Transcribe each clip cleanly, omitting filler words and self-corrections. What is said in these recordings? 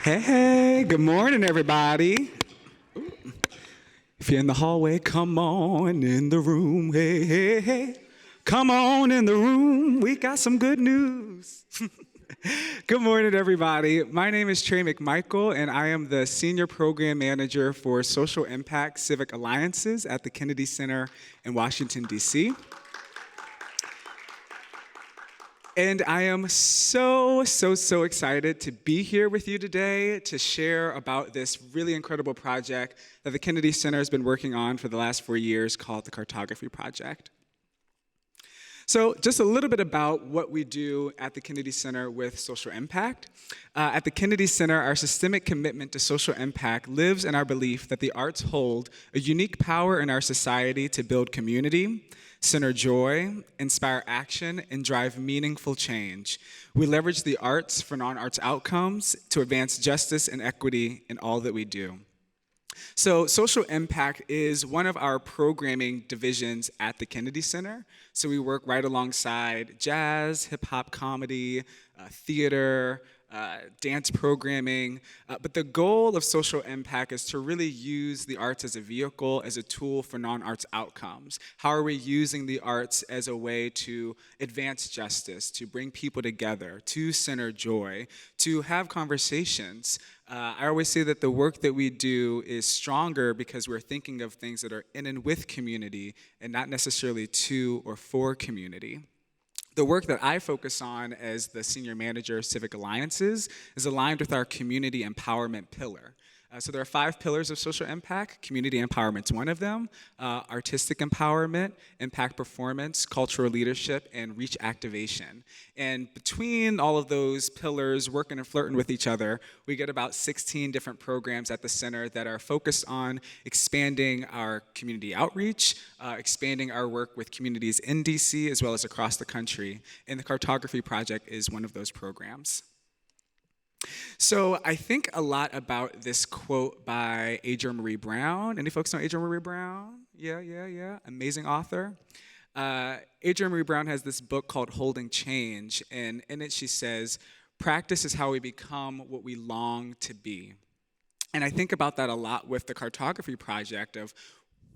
Hey, good morning, everybody. If you're in the hallway, come on in the room. Hey, hey, hey. Come on in the room. We got some good news. Good morning, everybody. My name is Trés McMichael, and I am the Senior Program Manager for Social Impact Civic Alliances at the Kennedy Center in Washington, D.C. And I am so excited to be here with you today to share about this really incredible project that the Kennedy Center has been working on for the last 4 years called the Cartography Project. So just a little bit about what we do at the Kennedy Center with social impact. At the Kennedy Center, our systemic commitment to social impact lives in our belief that the arts hold a unique power in our society to build community, center joy, inspire action, and drive meaningful change. We leverage the arts for non-arts outcomes to advance justice and equity in all that we do. So social impact is one of our programming divisions at the Kennedy Center. So we work right alongside jazz, hip-hop comedy, theater, dance programming. But the goal of social impact is to really use the arts as a vehicle, as a tool for non-arts outcomes. How are we using the arts as a way to advance justice, to bring people together, to center joy, to have conversations? I always say that the work that we do is stronger because we're thinking of things that are in and with community and not necessarily to or for community. The work that I focus on as the Senior Manager of Civic Alliances is aligned with our community empowerment pillar. So there are 5 pillars of social impact. Community empowerment is one of them. Artistic empowerment, impact performance, cultural leadership, and reach activation. And between all of those pillars, working and flirting with each other, we get about 16 different programs at the center that are focused on expanding our community outreach, expanding our work with communities in DC as well as across the country. And the Cartography Project is one of those programs. So I think a lot about this quote by Adrienne Maree Brown. Any folks know Adrienne Maree Brown? Yeah. Amazing author. Adrienne Maree Brown has this book called Holding Change, and in it she says, practice is how we become what we long to be. And I think about that a lot with the Cartography Project of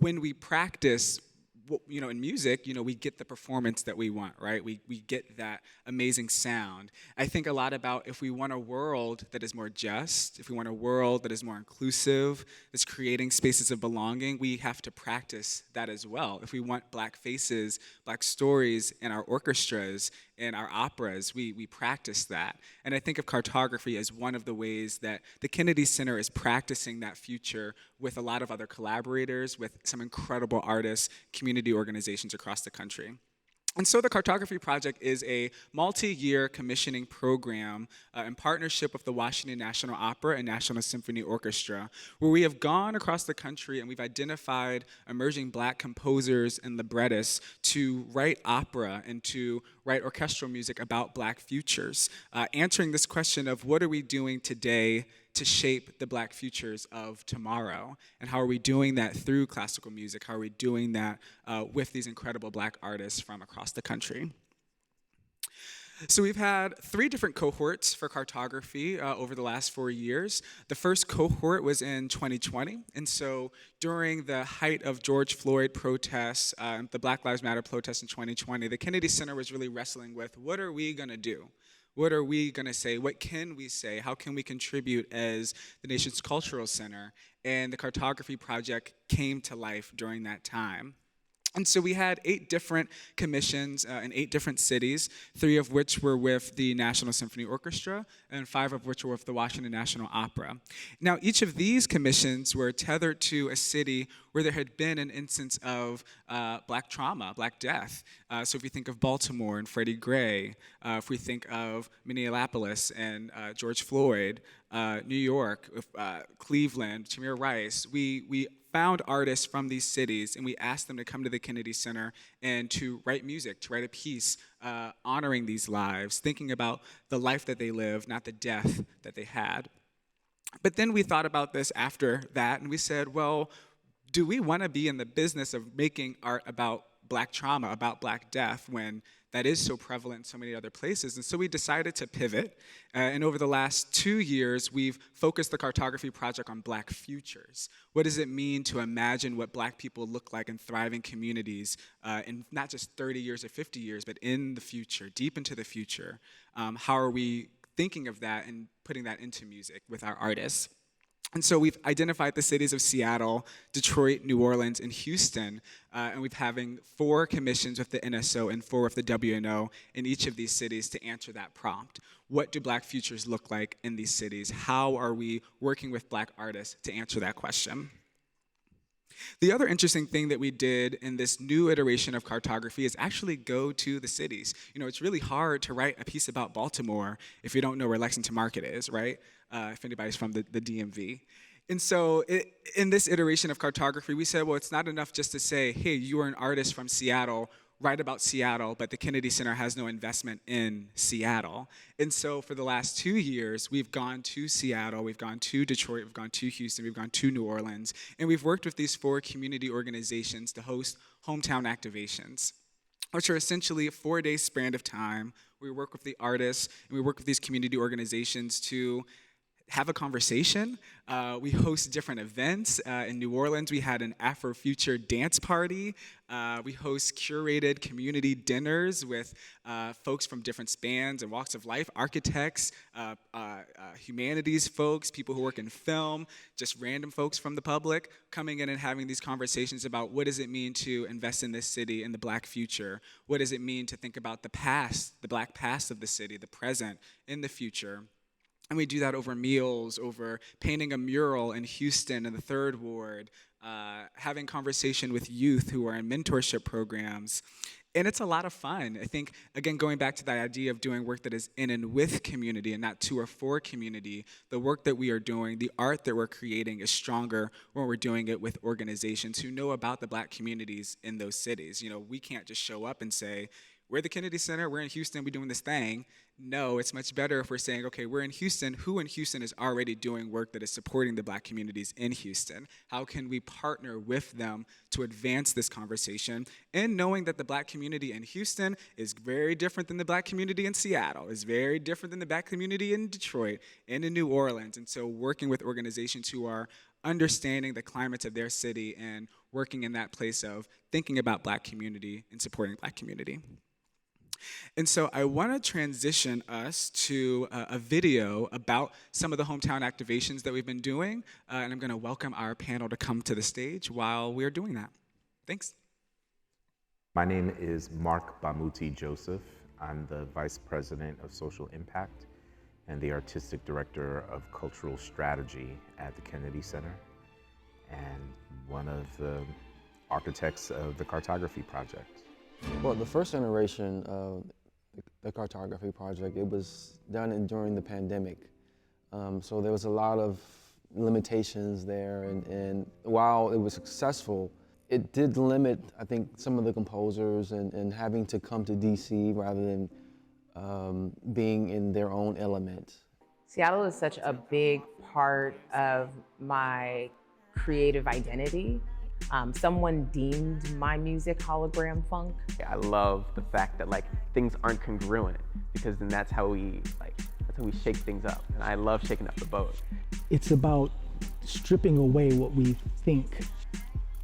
when we practice, in music, we get the performance that we want, right? We get that amazing sound. I think a lot about if we want a world that is more just, if we want a world that is more inclusive, that's creating spaces of belonging, we have to practice that as well. If we want Black faces, Black stories in our orchestras, in our operas, we practice that. And I think of cartography as one of the ways that the Kennedy Center is practicing that future with a lot of other collaborators, with some incredible artists, community organizations across the country. And so the Cartography Project is a multi-year commissioning program in partnership with the Washington National Opera and National Symphony Orchestra, where we have gone across the country and we've identified emerging Black composers and librettists to write opera and to write orchestral music about Black futures, answering this question of what are we doing today to shape the Black futures of tomorrow? And how are we doing that through classical music? How are we doing that with these incredible Black artists from across the country? So we've had 3 different cohorts for cartography over the last 4 years. The first cohort was in 2020, and so during the height of George Floyd protests, the Black Lives Matter protests in 2020, the Kennedy Center was really wrestling with what are we going to do? What are we going to say? What can we say? How can we contribute as the nation's cultural center? And the Cartography Project came to life during that time. And so we had 8 different commissions in 8 different cities, 3 of which were with the National Symphony Orchestra, and 5 of which were with the Washington National Opera. Now, each of these commissions were tethered to a city where there had been an instance of Black trauma, Black death. So if we think of Baltimore and Freddie Gray, if we think of Minneapolis and George Floyd, New York, Cleveland, Tamir Rice, we found artists from these cities and we asked them to come to the Kennedy Center and to write music, to write a piece honoring these lives, thinking about the life that they lived, not the death that they had. But then we thought about this after that and we said, well, do we want to be in the business of making art about Black trauma, about Black death, when that is so prevalent in so many other places. And so we decided to pivot. And over the last 2 years, we've focused the Cartography Project on Black futures. What does it mean to imagine what Black people look like in thriving communities in not just 30 years or 50 years, but in the future, deep into the future? How are we thinking of that and putting that into music with our artists? And so we've identified the cities of Seattle, Detroit, New Orleans, and Houston, and we're having 4 commissions with the NSO and 4 with the WNO in each of these cities to answer that prompt. What do Black futures look like in these cities? How are we working with Black artists to answer that question? The other interesting thing that we did in this new iteration of cartography is actually go to the cities. You know, it's really hard to write a piece about Baltimore if you don't know where Lexington Market is, right? If anybody's from the DMV. And so in this iteration of cartography, we said, well, it's not enough just to say, hey, you are an artist from Seattle, write about Seattle, but the Kennedy Center has no investment in Seattle. And so for the last 2 years, we've gone to Seattle, we've gone to Detroit, we've gone to Houston, we've gone to New Orleans, and we've worked with these 4 community organizations to host hometown activations, which are essentially a 4-day span of time. We work with the artists, and we work with these community organizations to have a conversation. We host different events. In New Orleans, we had an Afrofuture dance party. We host curated community dinners with folks from different spans and walks of life, architects, humanities folks, people who work in film, just random folks from the public coming in and having these conversations about what does it mean to invest in this city in the Black future? What does it mean to think about the past, the Black past of the city, the present, in the future? And we do that over meals, over painting a mural in Houston in the 3rd Ward, having conversation with youth who are in mentorship programs. And it's a lot of fun. I think, again, going back to the idea of doing work that is in and with community and not to or for community, the work that we are doing, the art that we're creating is stronger when we're doing it with organizations who know about the Black communities in those cities. You know, we can't just show up and say, we're the Kennedy Center, we're in Houston, we're doing this thing. No, it's much better if we're saying, okay, we're in Houston. Who in Houston is already doing work that is supporting the Black communities in Houston? How can we partner with them to advance this conversation? And knowing that the Black community in Houston is very different than the Black community in Seattle, is very different than the Black community in Detroit and in New Orleans. And so working with organizations who are understanding the climates of their city and working in that place of thinking about Black community and supporting Black community. And so I want to transition us to a video about some of the hometown activations that we've been doing, and I'm going to welcome our panel to come to the stage while we're doing that. Thanks. My name is Mark Bamuti Joseph. I'm the Vice President of Social Impact and the Artistic Director of Cultural Strategy at the Kennedy Center, and one of the architects of the Cartography Project. Well, the first iteration of the Cartography Project, it was done during the pandemic. So there was a lot of limitations there, and while it was successful, it did limit, I think, some of the composers and having to come to DC rather than being in their own element. Seattle is such a big part of my creative identity. Someone deemed my music hologram funk. I love the fact that things aren't congruent, because then that's how we shake things up. And I love shaking up the boat. It's about stripping away what we think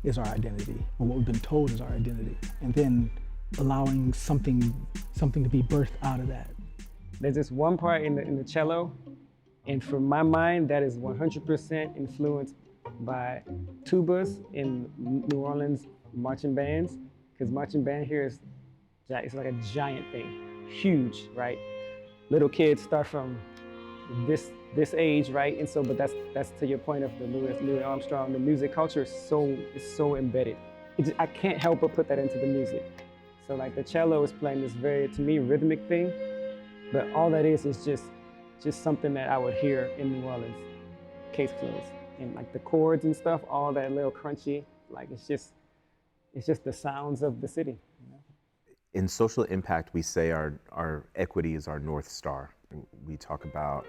is our identity, or what we've been told is our identity, and then allowing something to be birthed out of that. There's this one part in the cello, and for my mind, that is 100% influenced by tubas in New Orleans marching bands, because marching band here is it's like a giant thing, huge, right? Little kids start from this age, right? And so, but that's to your point of the Louis Armstrong. The music culture is so embedded. I can't help but put that into the music. So the cello is playing this very, to me, rhythmic thing, but all that is just something that I would hear in New Orleans, case closed. And the chords and stuff, all that little crunchy, it's just the sounds of the city. You know? In social impact, we say our equity is our North Star. We talk about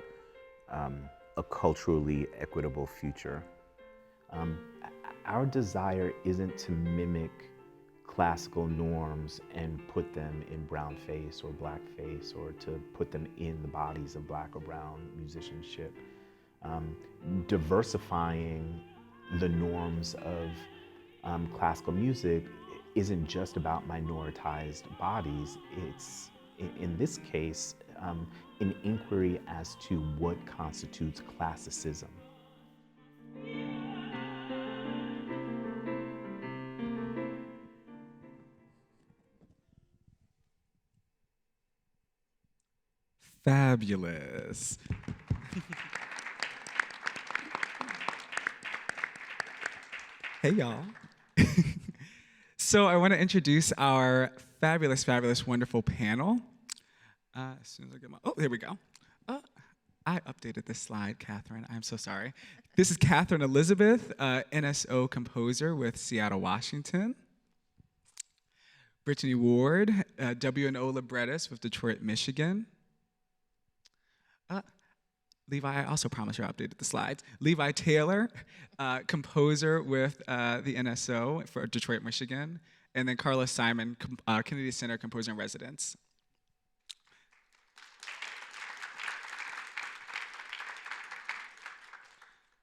a culturally equitable future. Our desire isn't to mimic classical norms and put them in brown face or black face, or to put them in the bodies of black or brown musicianship. Diversifying the norms of classical music isn't just about minoritized bodies. It's, in this case, an inquiry as to what constitutes classicism. Fabulous. Hey, y'all. So I want to introduce our fabulous, fabulous, wonderful panel. As soon as I get my, oh, there we go. I updated this slide, Catherine. I'm so sorry. This is Catherine Elizabeth, NSO composer with Seattle, Washington. Brittany Ward, W&O librettist with Detroit, Michigan. Levi, I also promise you I updated the slides. Levi Taylor, composer with the NSO for Detroit, Michigan. And then Carlos Simon, Kennedy Center composer in residence.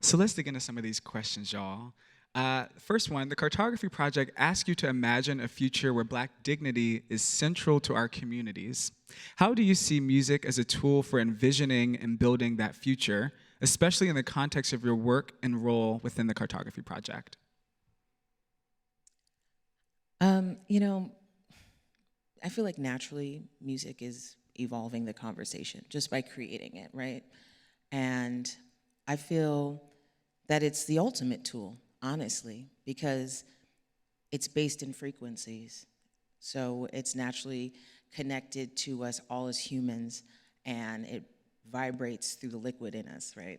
So let's dig into some of these questions, y'all. First one, the Cartography Project asks you to imagine a future where Black dignity is central to our communities. How do you see music as a tool for envisioning and building that future, especially in the context of your work and role within the Cartography Project? You know, I feel like naturally music is evolving the conversation just by creating it, right? And I feel that it's the ultimate tool, honestly, because it's based in frequencies. So it's naturally connected to us all as humans, and it vibrates through the liquid in us, right?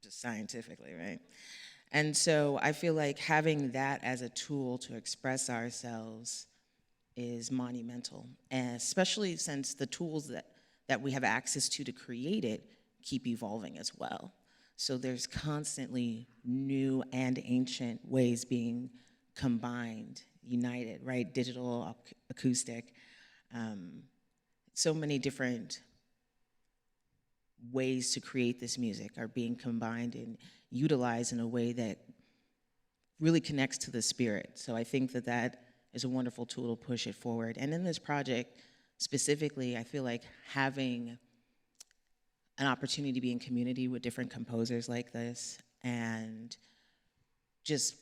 Just scientifically, right? And so I feel like having that as a tool to express ourselves is monumental, and especially since the tools that we have access to create it keep evolving as well. So there's constantly new and ancient ways being combined, united, right? Digital, acoustic, so many different ways to create this music are being combined and utilized in a way that really connects to the spirit. So I think that that is a wonderful tool to push it forward. And in this project specifically, I feel like having an opportunity to be in community with different composers like this, and just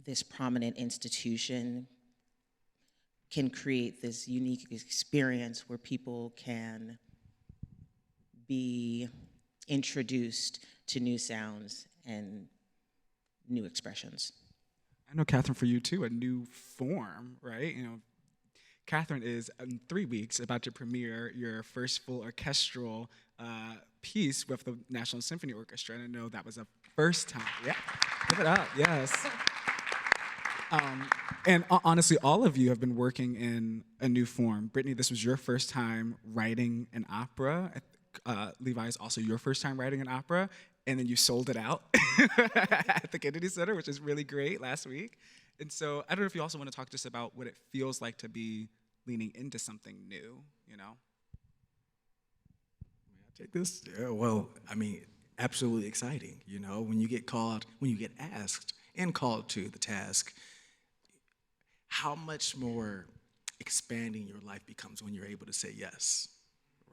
this prominent institution can create this unique experience where people can be introduced to new sounds and new expressions. I know, Catherine, for you too, a new form, right? You know, Catherine is in 3 weeks about to premiere your first full orchestral piece with the National Symphony Orchestra, and I know that was a first time. Yeah, give it up, yes. And honestly, all of you have been working in a new form. Brittany, this was your first time writing an opera. Levi, is also your first time writing an opera, and then you sold it out at the Kennedy Center, which is really great, last week. And so I don't know if you also want to talk just about what it feels like to be leaning into something new, you know? Take this? Yeah, well, I mean, absolutely exciting. You know, when you get called, when you get asked and called to the task, how much more expanding your life becomes when you're able to say yes,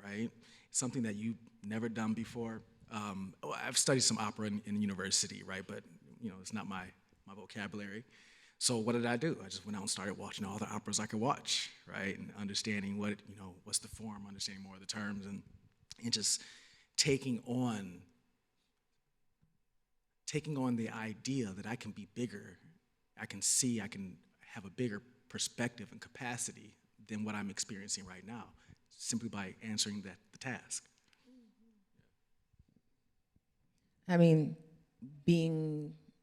right? Something that you've never done before. I've studied some opera in university, right? But, you know, it's not my vocabulary. So what did I do? I just went out and started watching all the operas I could watch, right? And understanding what, you know, what's the form, understanding more of the terms, and just taking on the idea that I can be bigger, I can have a bigger perspective and capacity than what I'm experiencing right now, simply by answering the task. I mean,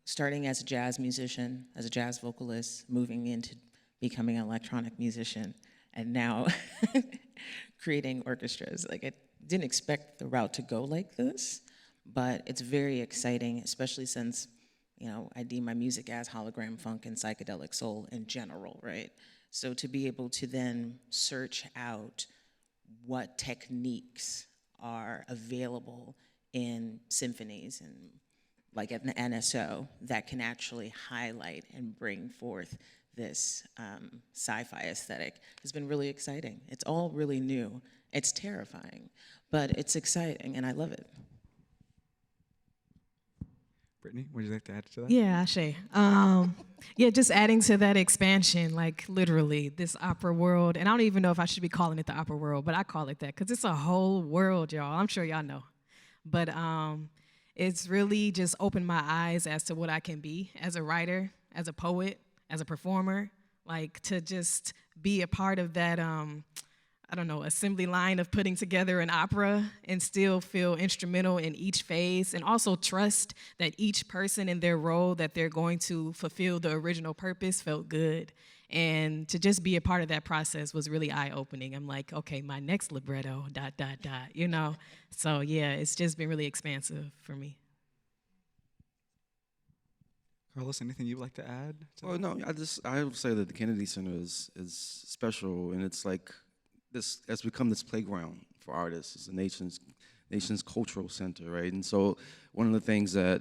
starting as a jazz musician, as a jazz vocalist, moving into becoming an electronic musician, and now creating orchestras. Like, I didn't expect the route to go like this, but it's very exciting, especially since I deem my music as hologram funk and psychedelic soul in general, right? So to be able to then search out what techniques are available in symphonies and like at an NSO that can actually highlight and bring forth this sci-fi aesthetic has been really exciting. It's all really new. It's terrifying, but it's exciting and I love it. Brittany, would you like to add to that? Yeah, Ashe. Yeah, just adding to that expansion, like literally this opera world, and I don't even know if I should be calling it the opera world, but I call it that because it's a whole world, y'all. I'm sure y'all know. But it's really just opened my eyes as to what I can be as a writer, as a poet, as a performer, like to just be a part of that, I don't know, assembly line of putting together an opera and still feel instrumental in each phase and also trust that each person in their role that they're going to fulfill the original purpose felt good. And to just be a part of that process was really eye-opening. I'm like, okay, my next libretto, ... So yeah, it's just been really expansive for me. Carlos, anything you'd like to add? Well, no, I would say that the Kennedy Center is special, and it's like this has become this playground for artists. It's a nation's cultural center, right? And so one of the things that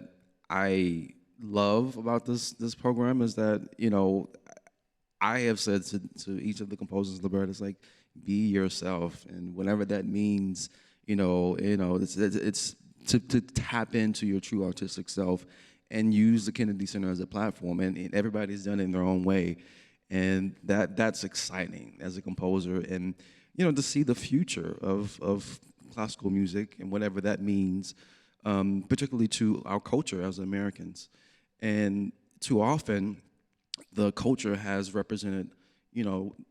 I love about this program is that I have said to each of the composers, librettists, like, be yourself, and whatever that means, it's to tap into your true artistic self and use the Kennedy Center as a platform, and everybody's done it in their own way, and that's exciting as a composer, and to see the future of classical music and whatever that means, particularly to our culture as Americans, and too often the culture has represented, the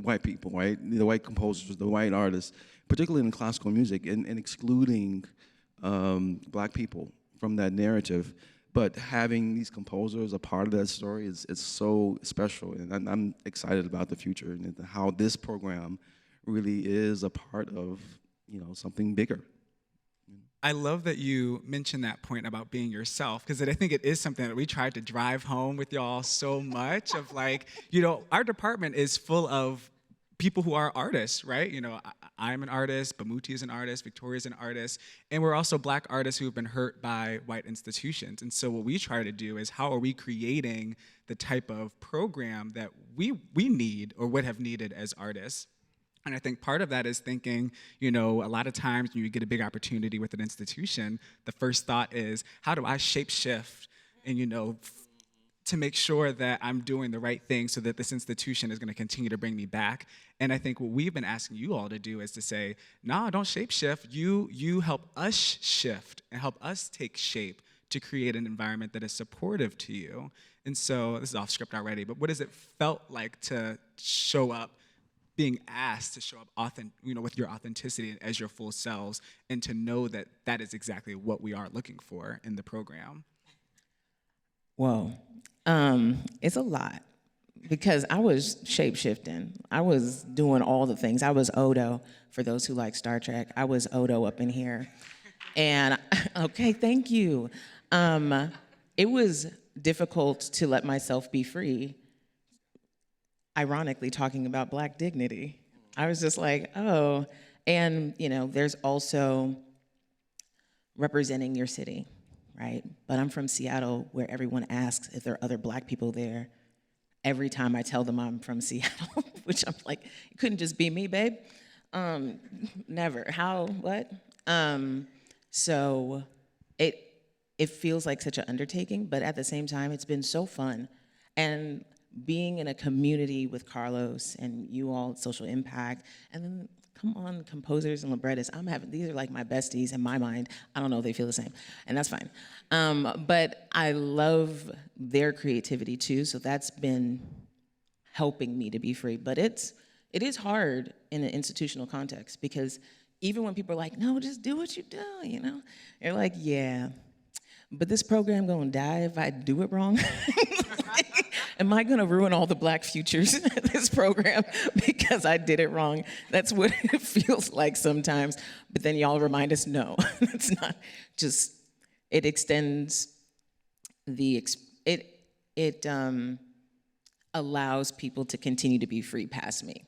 white people, right? The white composers, the white artists, particularly in classical music, and excluding Black people from that narrative. But having these composers a part of that story is so special, and I'm excited about the future and how this program really is a part of something bigger. I love that you mentioned that point about being yourself, because I think it is something that we tried to drive home with y'all so much of like, our department is full of people who are artists, right? I'm an artist, Bamuti is an artist, Victoria's an artist, and we're also Black artists who have been hurt by white institutions. And so what we try to do is how are we creating the type of program that we need or would have needed as artists? And I think part of that is thinking, a lot of times when you get a big opportunity with an institution, the first thought is, how do I shape shift and, to make sure that I'm doing the right thing so that this institution is going to continue to bring me back. And I think what we've been asking you all to do is to say, no, don't shape shift. You help us shift and help us take shape to create an environment that is supportive to you. And so this is off script already, but what has it felt like to show up, being asked to show up with your authenticity as your full selves, and to know that that is exactly what we are looking for in the program? Whoa, it's a lot because I was shape-shifting. I was doing all the things. I was Odo, for those who like Star Trek. I was Odo up in here. And, okay, thank you. It was difficult to let myself be free, ironically talking about Black dignity. I was just like, oh, and there's also representing your city, right? But I'm from Seattle, where everyone asks if there are other Black people there every time I tell them I'm from Seattle, which I'm like, it couldn't just be me, babe. Never, how, what? So it feels like such an undertaking, but at the same time, it's been so fun. And being in a community with Carlos and you all, Social Impact, and then come on, composers and librettists, these are like my besties in my mind. I don't know if they feel the same, and that's fine. But I love their creativity too, so that's been helping me to be free. But it is hard in an institutional context, because even when people are like, no, just do what you do, you're like, yeah, but this program gonna die if I do it wrong. Am I gonna ruin all the Black futures in this program because I did it wrong? That's what it feels like sometimes. But then y'all remind us, no, it's not just, it extends it allows people to continue to be free past me.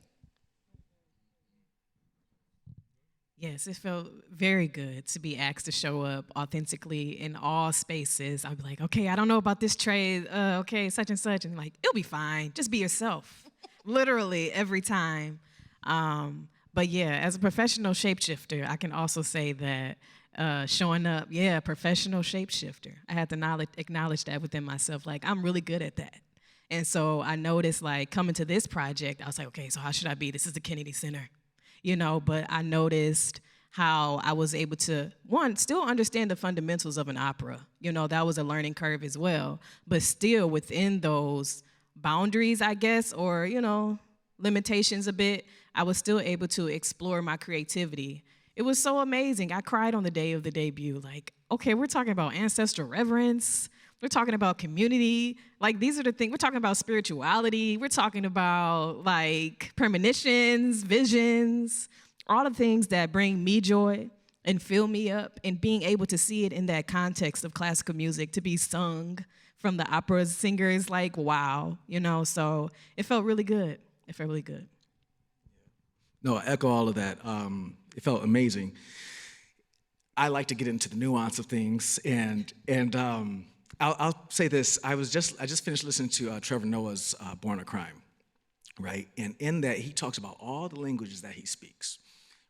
Yes, it felt very good to be asked to show up authentically in all spaces. I'd be like, okay, I don't know about this trade. Okay, such and such. And like, it'll be fine. Just be yourself. Literally every time. But yeah, as a professional shapeshifter, I can also say that showing up, yeah, professional shapeshifter. I had to acknowledge that within myself. Like, I'm really good at that. And so I noticed, like, coming to this project, I was like, okay, so how should I be? This is the Kennedy Center. But I noticed how I was able to, one, still understand the fundamentals of an opera. That was a learning curve as well. But still within those boundaries, I guess, or, limitations a bit, I was still able to explore my creativity. It was so amazing. I cried on the day of the debut. Like, okay, we're talking about ancestral reverence. We're talking about community. Like, these are the things. We're talking about spirituality. We're talking about, like, premonitions, visions, all the things that bring me joy and fill me up, and being able to see it in that context of classical music, to be sung from the opera singers, like, wow, So it felt really good. It felt really good. No, I echo all of that. It felt amazing. I like to get into the nuance of things, and I'll say this. I just finished listening to Trevor Noah's Born a Crime, right? And in that, he talks about all the languages that he speaks,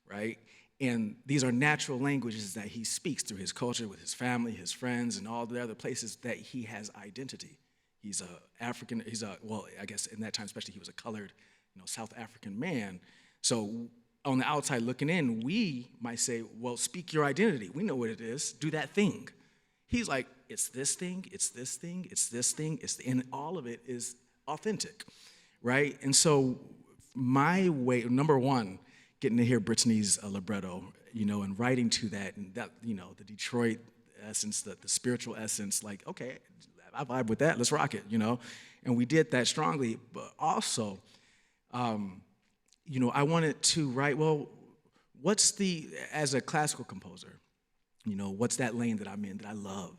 right? And these are natural languages that he speaks through his culture, with his family, his friends, and all the other places that he has identity. He's African. Well, I guess in that time, especially, he was a colored, South African man. So on the outside looking in, we might say, well, speak your identity. We know what it is. Do that thing. He's like, it's this thing, it's this thing, it's this thing, and all of it is authentic, right? And so my way, number one, getting to hear Brittany's libretto, and writing to that, and that, the Detroit essence, the spiritual essence, like, okay, I vibe with that, let's rock it, And we did that strongly, but also, I wanted to write, well, as a classical composer, what's that lane that I'm in that I love,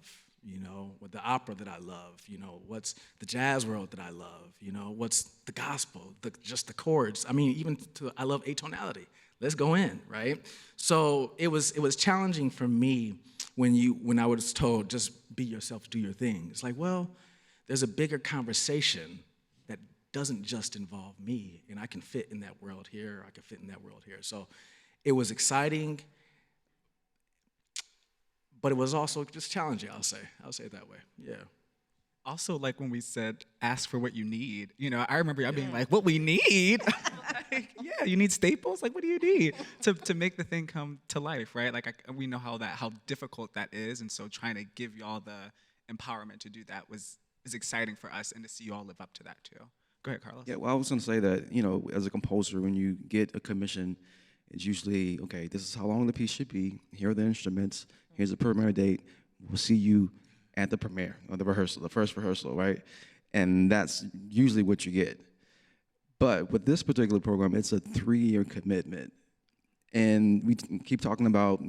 with the opera that I love, what's the jazz world that I love, what's the gospel, just the chords. I mean, I love atonality. Let's go in, right? So it was challenging for me when I was told, just be yourself, do your thing. It's like, well, there's a bigger conversation that doesn't just involve me, and I can fit in that world here, I can fit in that world here. So it was exciting, but it was also just challenging, I'll say it that way, yeah. Also, like when we said, ask for what you need, I remember y'all being like, what we need? Like, yeah, you need staples? Like, what do you need to make the thing come to life, right? Like, we know how difficult that is, and so trying to give y'all the empowerment to do that is exciting for us, and to see you all live up to that too. Go ahead, Carlos. Yeah, well, I was going to say that, as a composer, when you get a commission, it's usually, okay, this is how long the piece should be. Here are the instruments. Here's the premiere date. We'll see you at the premiere, or the rehearsal, the first rehearsal, right? And that's usually what you get. But with this particular program, it's a 3-year commitment. And we keep talking about,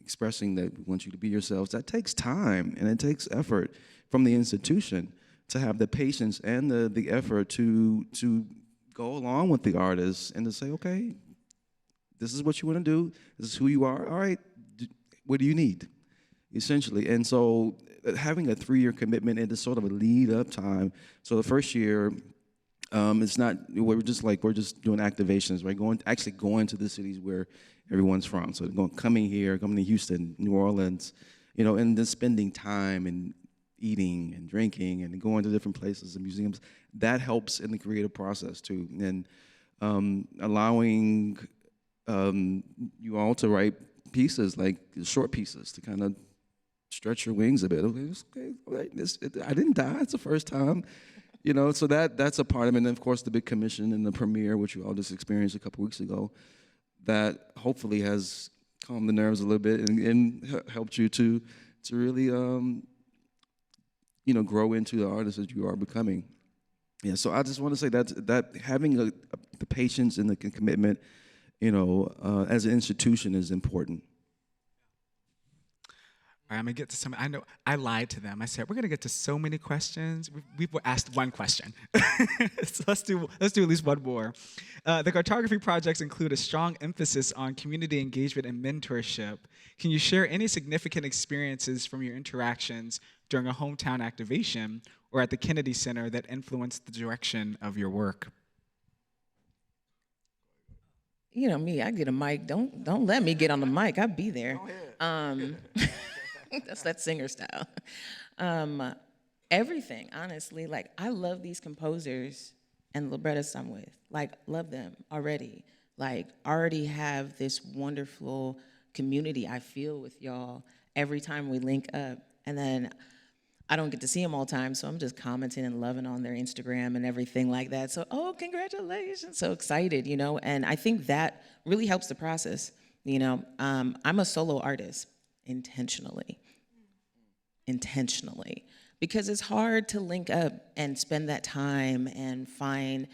expressing that we want you to be yourselves. That takes time, and it takes effort from the institution to have the patience and the effort to go along with the artists and to say, okay, this is what you want to do. This is who you are. All right, what do you need, essentially? And so having a 3-year commitment, and it's sort of a lead-up time. So the first year, it's not, we're just doing activations, right? Going to the cities where everyone's from. So coming to Houston, New Orleans, and then spending time and eating and drinking and going to different places and museums. That helps in the creative process too. And allowing you all to write pieces, like short pieces, to kind of stretch your wings a bit. Okay, I didn't die. It's the first time. So that's a part of it. And of course, the big commission and the premiere, which you all just experienced a couple weeks ago, that hopefully has calmed the nerves a little bit and helped you to really, grow into the artist that you are becoming. Yeah. So I just want to say that having the patience and the commitment, as an institution, is important. All right, I'm gonna get to some. I know I lied to them. I said we're gonna get to so many questions. We've asked one question, so let's do at least one more. The cartography projects include a strong emphasis on community engagement and mentorship. Can you share any significant experiences from your interactions during a hometown activation or at the Kennedy Center that influenced the direction of your work? You know me, I get a mic. Don't let me get on the mic. I'll be there. That's that singer style. Everything, honestly. Like, I love these composers and librettists I'm with. Like, love them already. Like, already have this wonderful community I feel with y'all every time we link up. And then I don't get to see them all the time, so I'm just commenting and loving on their Instagram and everything like that. So, oh, congratulations, so excited, you know? And I think that really helps the process, you know? I'm a solo artist, intentionally, because it's hard to link up and spend that time and find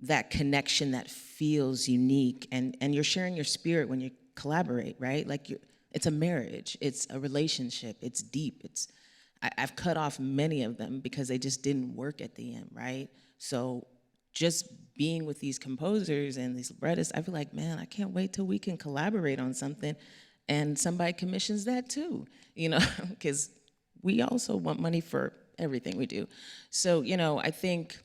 that connection that feels unique, and you're sharing your spirit when you collaborate, right? Like, it's a marriage, it's a relationship, it's deep, I've cut off many of them because they just didn't work at the end, right? So just being with these composers and these librettists, I feel like, man, I can't wait till we can collaborate on something and somebody commissions that too, you know, because we also want money for everything we do. So, you know, I think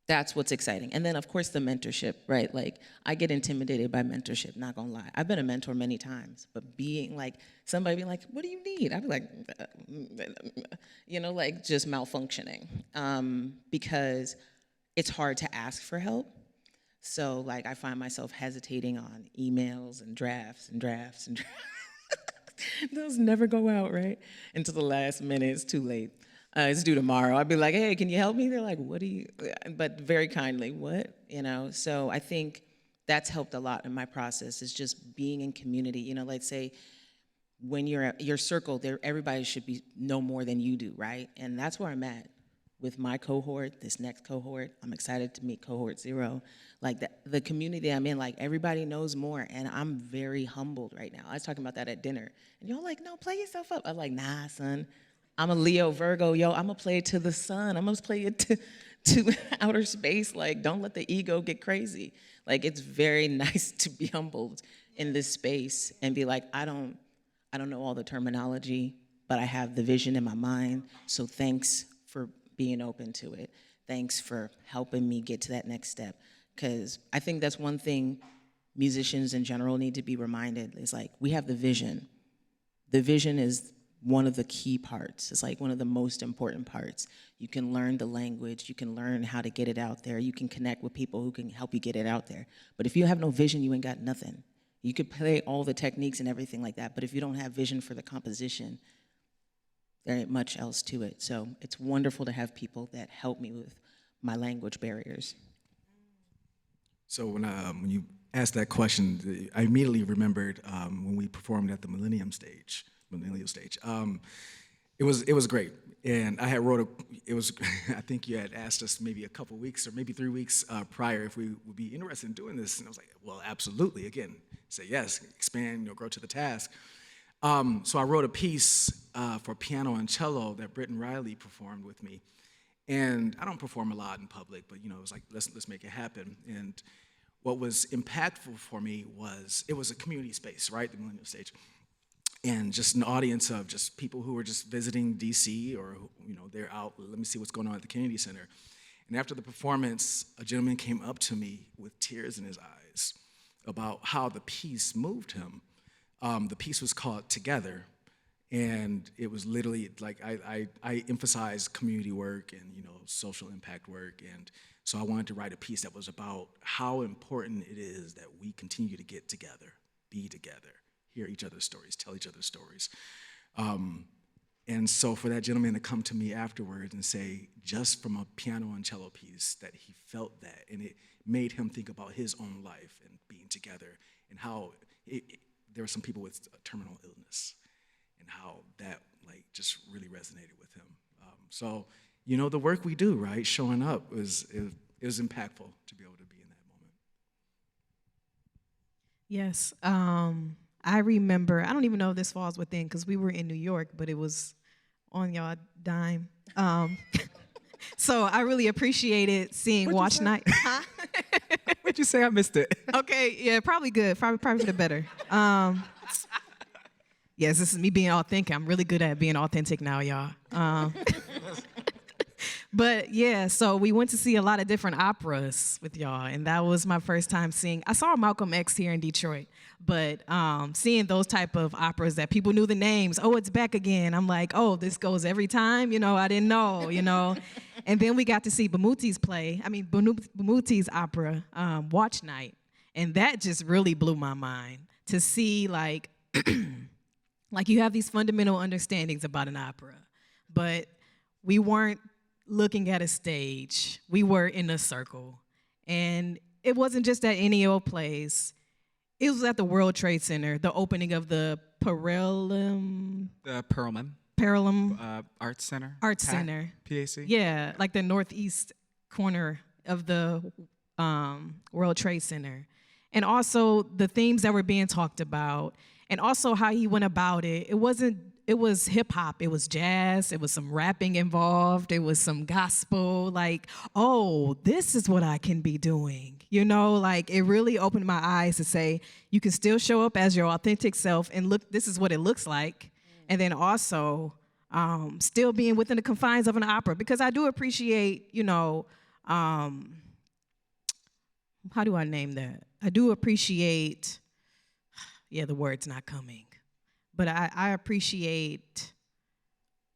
that's what's exciting. And then, of course, the mentorship, right? Like, I get intimidated by mentorship, not gonna lie. I've been a mentor many times, but being like, somebody being like, what do you need? I'd be like, you know, like, just malfunctioning. Because it's hard to ask for help. So, like, I find myself hesitating on emails and drafts and drafts and drafts. Those never go out, right? Until the last minute, it's too late. It's due tomorrow. I'd be like, hey, can you help me? They're like, what do you, but very kindly, what? You know, so I think that's helped a lot in my process, is just being in community. You know, let's say when you're at your circle, there, everybody should know more than you do, right? And that's where I'm at with my cohort, this next cohort. I'm excited to meet cohort 0. Like, the community I'm in, like, everybody knows more, and I'm very humbled right now. I was talking about that at dinner, and y'all like, no, play yourself up. I'm like, nah, son. I'm a Leo Virgo, yo, I'm gonna play it to the sun. I'm gonna play it to outer space. Like, don't let the ego get crazy. Like, it's very nice to be humbled in this space and be like, I don't know all the terminology, but I have the vision in my mind. So thanks for being open to it. Thanks for helping me get to that next step. Because I think that's one thing musicians in general need to be reminded, is like, we have the vision. The vision is one of the key parts. It's like one of the most important parts. You can learn the language, you can learn how to get it out there, you can connect with people who can help you get it out there. But if you have no vision, you ain't got nothing. You could play all the techniques and everything like that, but if you don't have vision for the composition, there ain't much else to it. So it's wonderful to have people that help me with my language barriers. So when you asked that question, I immediately remembered when we performed at the Millennial Stage. It was great, and I had I think you had asked us maybe a couple weeks or maybe 3 weeks prior if we would be interested in doing this, and I was like, well, absolutely. Again, say yes, expand, grow to the task. So I wrote a piece for piano and cello that Britton Riley performed with me, and I don't perform a lot in public, but it was like, let's make it happen. And what was impactful for me was it was a community space, right, the Millennial Stage. And just an audience of just people who were just visiting DC, or they're out, let me see what's going on at the Kennedy Center. And after the performance, a gentleman came up to me with tears in his eyes about how the piece moved him. The piece was called Together, and it was literally like I emphasize community work and social impact work, and so I wanted to write a piece that was about how important it is that we continue to get together, be together, hear each other's stories, tell each other's stories. And so for that gentleman to come to me afterwards and say, just from a piano and cello piece, that he felt that, and it made him think about his own life and being together, and how there were some people with terminal illness, and how that just really resonated with him. So the work we do, right, showing up, it was impactful to be able to be in that moment. Yes. I remember, I don't even know if this falls within because we were in New York, but it was on y'all dime. So I really appreciated seeing What'd you Watch say? Night. Huh? What'd you say? I missed it. Okay, yeah, probably good. Probably for the better. Yes, this is me being authentic. I'm really good at being authentic now, y'all. But yeah, so we went to see a lot of different operas with y'all, and that was my first time seeing. I saw Malcolm X here in Detroit, but seeing those type of operas that people knew the names. Oh, it's back again. I'm like, oh, this goes every time. I didn't know. And then we got to see Bamuti's Bamuti's opera, Watch Night, and that just really blew my mind to see like you have these fundamental understandings about an opera, but we weren't looking at a stage. We were in a circle. And it wasn't just at any old place. It was at the World Trade Center, the opening of the The Perelman Arts Center. Arts Center. PAC. Yeah, like the northeast corner of the World Trade Center. And also the themes that were being talked about, and also how he went about it. It was hip hop, it was jazz, it was some rapping involved, it was some gospel, like, oh, this is what I can be doing. It really opened my eyes to say, you can still show up as your authentic self and look, this is what it looks like. And then also still being within the confines of an opera, because I do appreciate, how do I name that? I do appreciate, the word's not coming. But I appreciate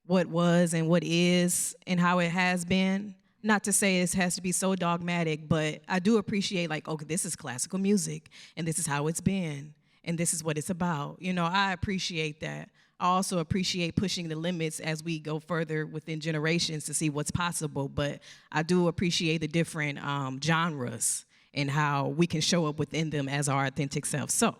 what was and what is and how it has been. Not to say it has to be so dogmatic, but I do appreciate okay, this is classical music and this is how it's been and this is what it's about. I appreciate that. I also appreciate pushing the limits as we go further within generations to see what's possible. But I do appreciate the different genres and how we can show up within them as our authentic self. So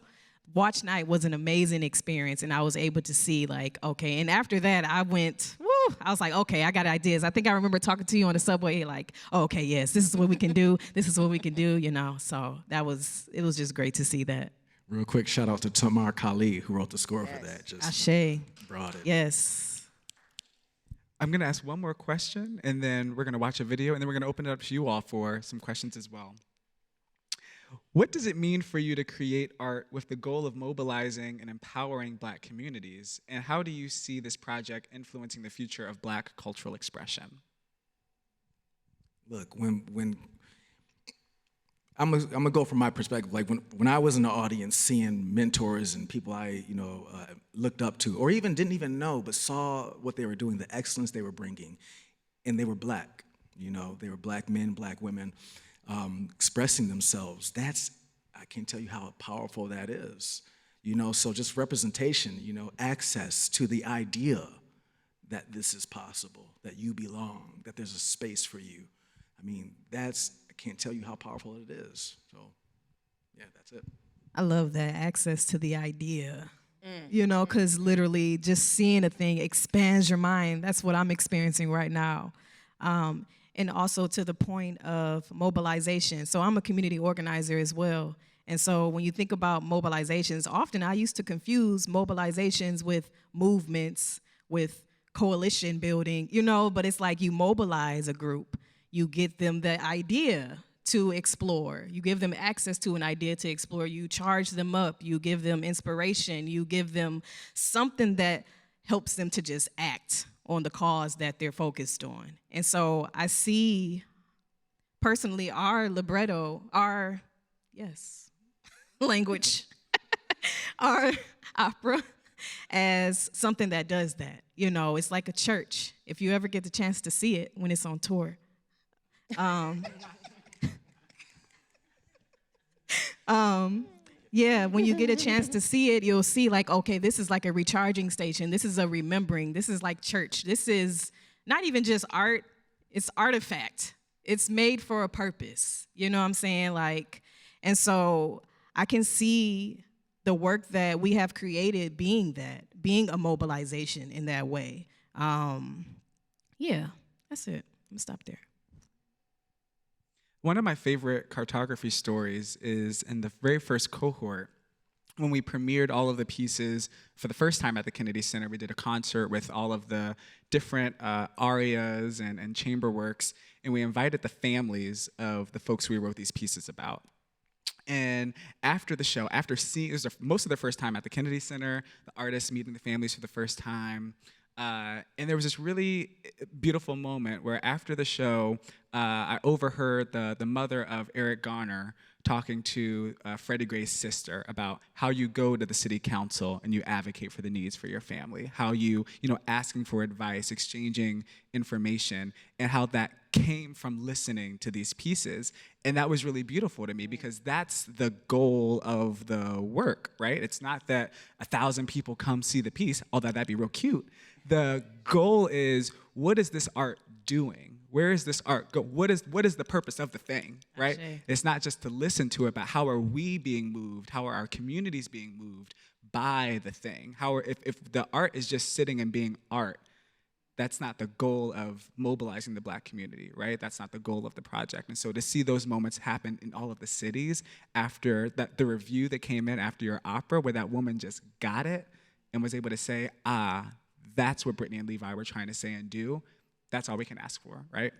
Watch Night was an amazing experience, and I was able to see, okay. And after that, I went, I was like, okay, I got ideas. I think I remember talking to you on the subway, oh, okay, yes, this is what we can do. This is what we can do, So it was just great to see that. Real quick, shout out to Tamar Khalid, who wrote the score for that. Ashe. Brought it. Yes. I'm going to ask one more question, and then we're going to watch a video, and then we're going to open it up to you all for some questions as well. What does it mean for you to create art with the goal of mobilizing and empowering Black communities? And how do you see this project influencing the future of Black cultural expression? Look, when I'm gonna go from my perspective. Like when I was in the audience, seeing mentors and people I looked up to, or even didn't even know, but saw what they were doing, the excellence they were bringing, and they were Black. They were Black men, Black women. Expressing themselves, I can't tell you how powerful that is. So just representation, access to the idea that this is possible, that you belong, that there's a space for you. I can't tell you how powerful it is. So, yeah, that's it. I love that, access to the idea. Because literally just seeing a thing expands your mind. That's what I'm experiencing right now. And also to the point of mobilization. So I'm a community organizer as well. And so when you think about mobilizations, often I used to confuse mobilizations with movements, with coalition building, but it's like you mobilize a group, you get them the idea to explore, you give them access to an idea to explore, you charge them up, you give them inspiration, you give them something that helps them to just act on the cause that they're focused on. And so I see personally our libretto, language, our opera as something that does that. It's like a church. If you ever get the chance to see it when it's on tour. When you get a chance to see it, you'll see okay, this is like a recharging station. This is a remembering. This is like church. This is not even just art. It's artifact. It's made for a purpose. You know what I'm saying? And so I can see the work that we have created being a mobilization in that way. That's it. I'm gonna stop there. One of my favorite cartography stories is in the very first cohort when we premiered all of the pieces for the first time at the Kennedy Center. We did a concert with all of the different arias and chamber works, and we invited the families of the folks we wrote these pieces about. And after the show, after seeing, it was most of their first time at the Kennedy Center, the artists meeting the families for the first time, and there was this really beautiful moment where after the show, I overheard the mother of Eric Garner talking to Freddie Gray's sister about how you go to the city council and you advocate for the needs for your family, how you asking for advice, exchanging information, and how that came from listening to these pieces. And that was really beautiful to me because that's the goal of the work, right? It's not that 1,000 people come see the piece, although that'd be real cute. The goal is, what is this art doing? Where is this art go? What is the purpose of the thing, right? Actually. It's not just to listen to it, but how are we being moved? How are our communities being moved by the thing? If the art is just sitting and being art, that's not the goal of mobilizing the Black community, right? That's not the goal of the project. And so to see those moments happen in all of the cities after the review that came in after your opera, where that woman just got it and was able to say, that's what Brittany and Levi were trying to say and do. That's all we can ask for, right?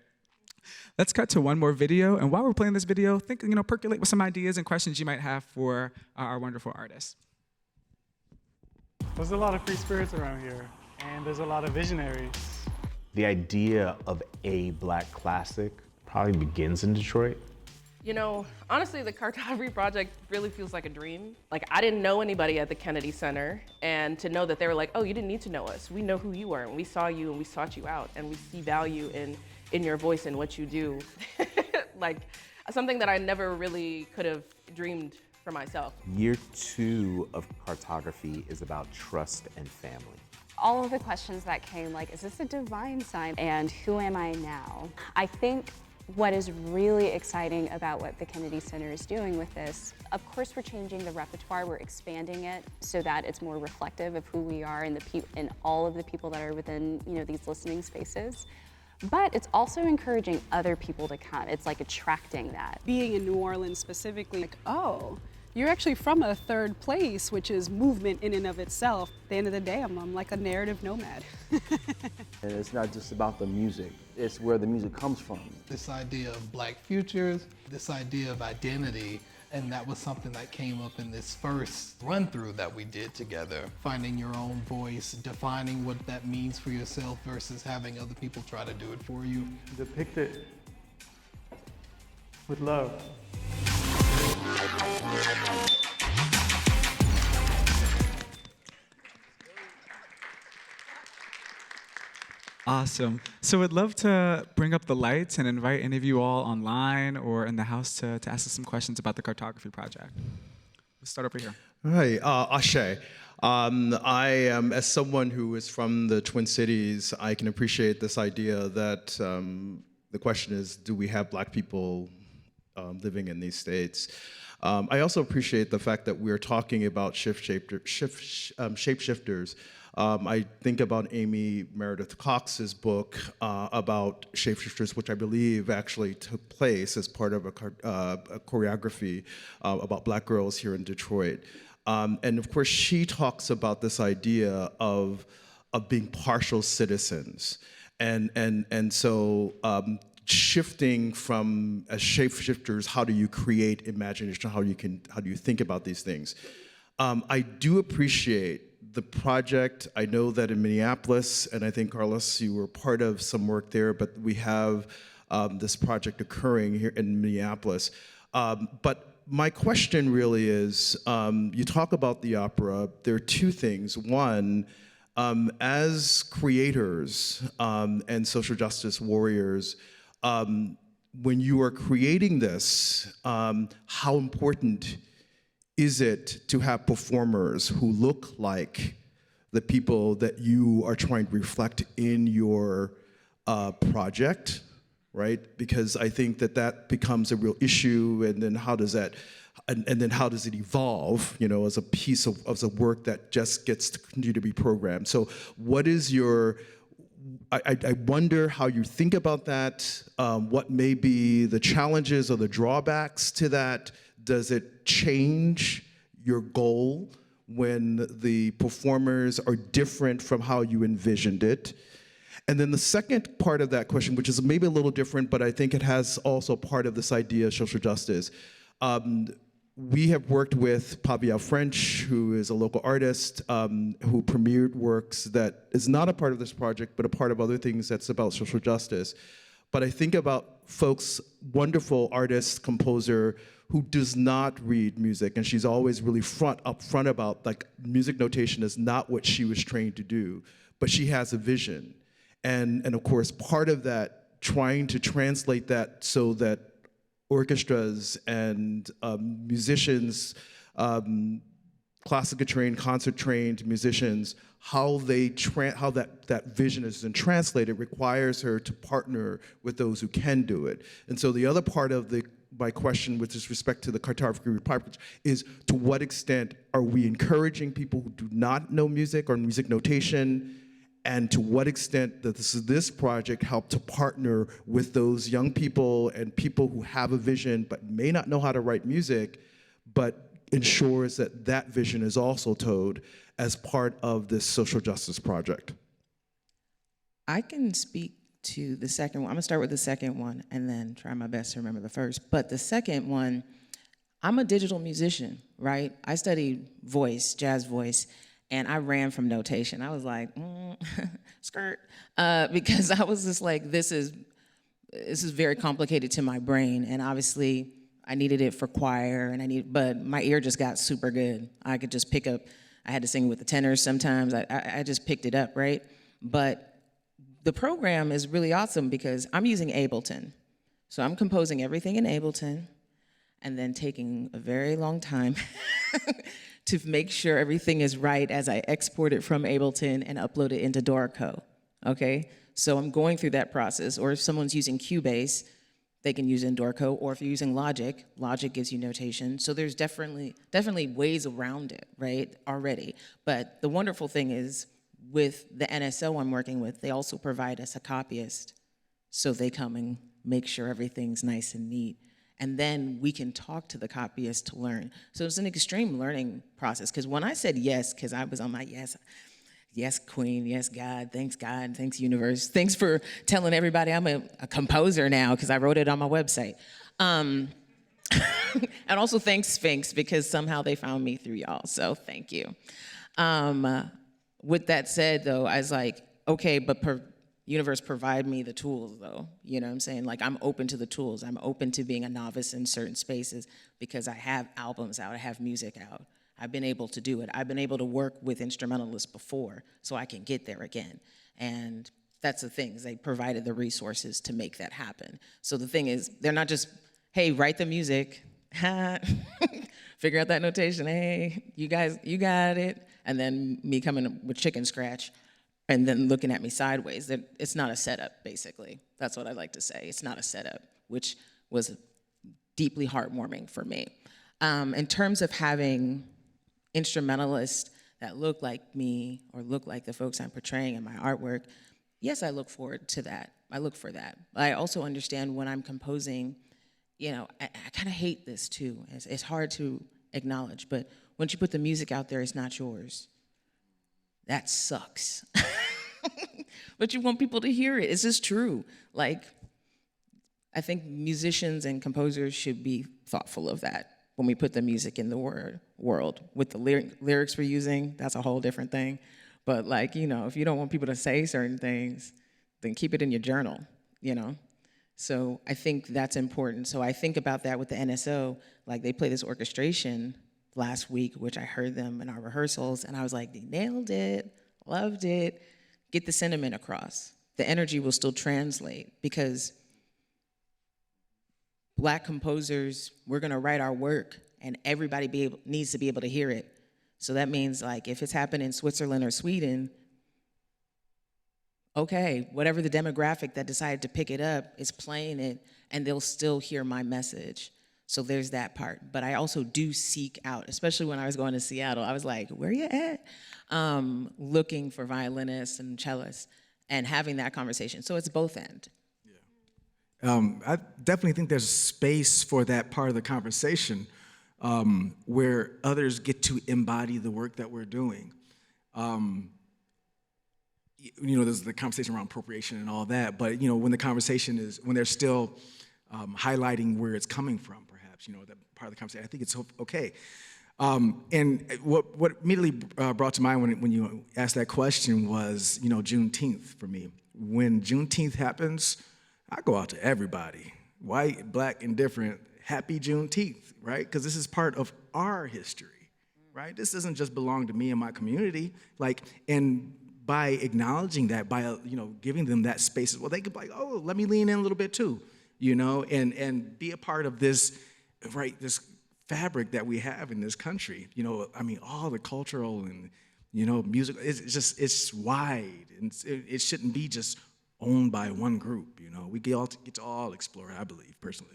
Let's cut to one more video. And while we're playing this video, percolate with some ideas and questions you might have for our wonderful artists. There's a lot of free spirits around here, and there's a lot of visionaries. The idea of a Black classic probably begins in Detroit. Honestly, the Cartography Project really feels like a dream. Like, I didn't know anybody at the Kennedy Center, and to know that they were like, oh, you didn't need to know us. We know who you are, and we saw you, and we sought you out, and we see value in your voice and what you do. Like, something that I never really could have dreamed for myself. Year 2 of Cartography is about trust and family. All of the questions that came, like, is this a divine sign? And who am I now? I think what is really exciting about what the Kennedy Center is doing with this, of course we're changing the repertoire, we're expanding it so that it's more reflective of who we are and all of the people that are within these listening spaces. But it's also encouraging other people to come. It's like attracting that. Being in New Orleans specifically, like, oh, you're actually from a third place, which is movement in and of itself. At the end of the day, I'm like a narrative nomad. And it's not just about the music, it's where the music comes from. This idea of Black futures, this idea of identity, and that was something that came up in this first run-through that we did together. Finding your own voice, defining what that means for yourself versus having other people try to do it for you. Depict it with love. Awesome. So I'd love to bring up the lights and invite any of you all online or in the house to ask us some questions about the Cartography Project. Let's start over here. Hi, Ashe. I am, as someone who is from the Twin Cities, I can appreciate this idea that the question is, do we have Black people living in these states? I also appreciate the fact that we're talking about shapeshifters. I think about Amy Meredith Cox's book about shapeshifters, which I believe actually took place as part of a choreography about Black girls here in Detroit. And of course, she talks about this idea of being partial citizens. And so shifting from as shapeshifters, how do you create imagination? How do you think about these things? I do appreciate the project. I know that in Minneapolis, and I think, Carlos, you were part of some work there, but we have this project occurring here in Minneapolis. But my question really is, you talk about the opera, there are two things. One, as creators and social justice warriors, when you are creating this, how important is it to have performers who look like the people that you are trying to reflect in your project, right? Because I think that becomes a real issue, and then how does that, and then how does it evolve, as a piece of the work that just gets to continue to be programmed? So what is your, I wonder how you think about that, what may be the challenges or the drawbacks to that. Does it change your goal when the performers are different from how you envisioned it? And then the second part of that question, which is maybe a little different, but I think it has also part of this idea of social justice. We have worked with Pavial French, who is a local artist, who premiered works that is not a part of this project, but a part of other things that's about social justice. But I think about folks, wonderful artist, composer, who does not read music, and she's always really upfront about, like, music notation is not what she was trained to do, but she has a vision. And of course, part of that, trying to translate that so that orchestras and musicians, classical trained, concert trained musicians, how that vision is then translated requires her to partner with those who can do it. And so the other part of my question with respect to the Cartography Project is, to what extent are we encouraging people who do not know music or music notation, and to what extent does this project help to partner with those young people and people who have a vision but may not know how to write music, but ensures that that vision is also told as part of this social justice project? I can speak to the second one. I'm gonna start with the second one and then try my best to remember the first. But the second one, I'm a digital musician, right? I studied voice, jazz voice, and I ran from notation. I was like, skirt, because I was just like, this is very complicated to my brain, and obviously I needed it for choir, but my ear just got super good. I could just pick up. I had to sing with the tenors sometimes. I just picked it up, right? But the program is really awesome because I'm using Ableton, so I'm composing everything in Ableton, and then taking a very long time to make sure everything is right as I export it from Ableton and upload it into Dorico, okay? So I'm going through that process. Or if someone's using Cubase, they can use it in Dorico. Or if you're using Logic, Logic gives you notation. So there's definitely ways around it, right, already. But the wonderful thing is, with the NSO I'm working with, they also provide us a copyist. So they come and make sure everything's nice and neat. And then we can talk to the copyist to learn. So it's an extreme learning process. Because when I said yes, because I was on my yes, Queen, yes, God, thanks, universe. Thanks for telling everybody I'm a composer now, because I wrote it on my website. And also thanks, Sphinx, because somehow they found me through y'all, so thank you. With that said, though, I was like, okay, but universe provide me the tools, though. You know what I'm saying? Like, I'm open to the tools. I'm open to being a novice in certain spaces because I have albums out, I have music out. I've been able to do it. I've been able to work with instrumentalists before, so I can get there again. And that's the thing, is they provided the resources to make that happen. So the thing is, they're not just, hey, write the music, figure out that notation, hey, you guys, you got it. And then me coming with chicken scratch, and then looking at me sideways. That it's not a setup, basically. That's what I like to say. It's not a setup, which was deeply heartwarming for me. In terms of having instrumentalists that look like me or look like the folks I'm portraying in my artwork, yes, I look forward to that. I look for that. I also understand when I'm composing, you know, I kind of hate this too. It's hard to acknowledge, but once you put the music out there, it's not yours. That sucks. But you want people to hear it. It's just true. Like, I think musicians and composers should be thoughtful of that when we put the music in the world. With the lyrics we're using, that's a whole different thing. But, like, you know, if you don't want people to say certain things, then keep it in your journal, you know? So I think that's important. So I think about that with the NSO. Like, they play this orchestration last week, which I heard them in our rehearsals, and I was like, they nailed it, loved it. Get the sentiment across. The energy will still translate, because Black composers, we're gonna write our work, and everybody needs to be able to hear it. So that means, like, if it's happening in Switzerland or Sweden, okay, whatever the demographic that decided to pick it up is playing it, and they'll still hear my message. So there's that part. But I also do seek out, especially when I was going to Seattle, I was like, where you at? Looking for violinists and cellists and having that conversation. So it's both ends. I definitely think there's space for that part of the conversation. where others get to embody the work that we're doing. There's the conversation around appropriation and all that, but when the conversation is, when they're still highlighting where it's coming from, perhaps, that part of the conversation, I think it's okay. And what immediately brought to mind when you asked that question was, Juneteenth for me. When Juneteenth happens, I go out to everybody, white, black, indifferent, happy Juneteenth, right? Because this is part of our history, right? This doesn't just belong to me and my community. And by acknowledging that, by giving them that space, well, they could be like, oh, let me lean in a little bit too, and be a part of this, right? This fabric that we have in this country. All the cultural and music. It's wide, and it shouldn't be just owned by one group. We get to all explore, I believe, personally.